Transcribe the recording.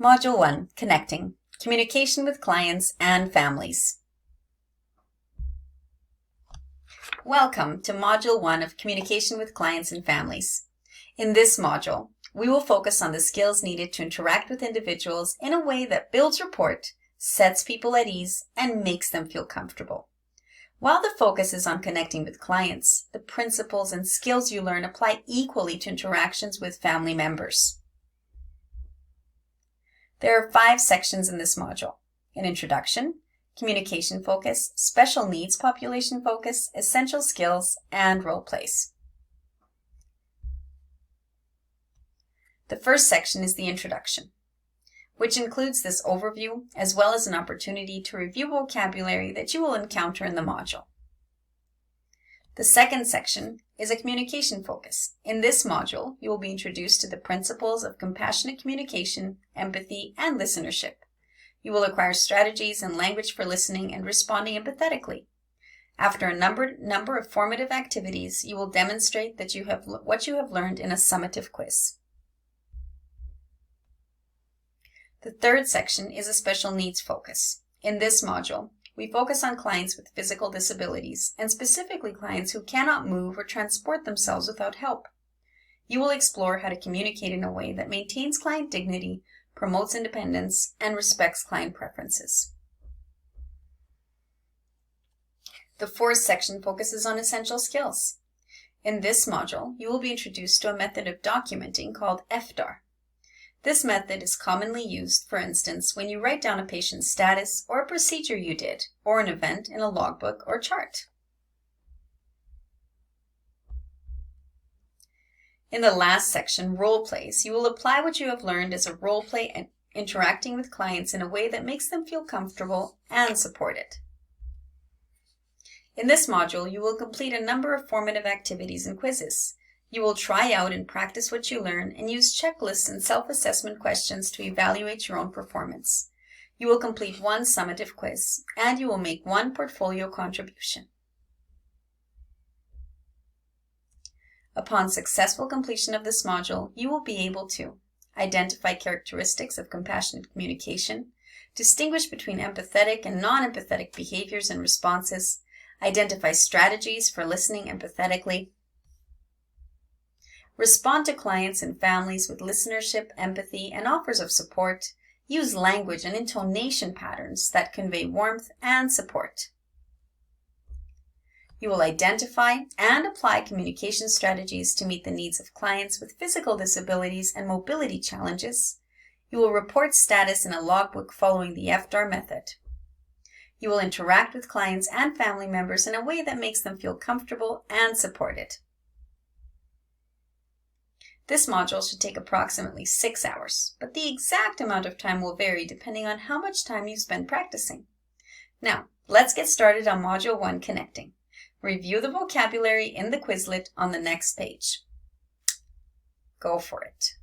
Module 1, Connecting, Communication with Clients and Families. Welcome to Module 1 of Communication with Clients and Families. In this module, we will focus on the skills needed to interact with individuals in a way that builds rapport, sets people at ease, and makes them feel comfortable. While the focus is on connecting with clients, the principles and skills you learn apply equally to interactions with family members. There are 5 sections in this module: an introduction, communication focus, special needs population focus, essential skills, and role plays. The first section is the introduction, which includes this overview as well as an opportunity to review vocabulary that you will encounter in the module. The second section is a communication focus. In this module, you will be introduced to the principles of compassionate communication, empathy, and listenership. You will acquire strategies and language for listening and responding empathetically. After a number of formative activities, you will demonstrate that what you have learned in a summative quiz. The third section is a special needs focus. In this module, we focus on clients with physical disabilities, and specifically clients who cannot move or transport themselves without help. You will explore how to communicate in a way that maintains client dignity, promotes independence, and respects client preferences. The fourth section focuses on essential skills. In this module, you will be introduced to a method of documenting called FDAR. This method is commonly used, for instance, when you write down a patient's status or a procedure you did, or an event in a logbook or chart. In the last section, role plays, you will apply what you have learned as a role play and interacting with clients in a way that makes them feel comfortable and supported. In this module, you will complete a number of formative activities and quizzes. You will try out and practice what you learn and use checklists and self-assessment questions to evaluate your own performance. You will complete 1 summative quiz, and you will make 1 portfolio contribution. Upon successful completion of this module, you will be able to identify characteristics of compassionate communication, distinguish between empathetic and non-empathetic behaviors and responses, identify strategies for listening empathetically, respond to clients and families with listenership, empathy, and offers of support. Use language and intonation patterns that convey warmth and support. You will identify and apply communication strategies to meet the needs of clients with physical disabilities and mobility challenges. You will report status in a logbook following the FDAR method. You will interact with clients and family members in a way that makes them feel comfortable and supported. This module should take approximately 6 hours, but the exact amount of time will vary depending on how much time you spend practicing. Now, let's get started on Module 1, Connecting. Review the vocabulary in the Quizlet on the next page. Go for it.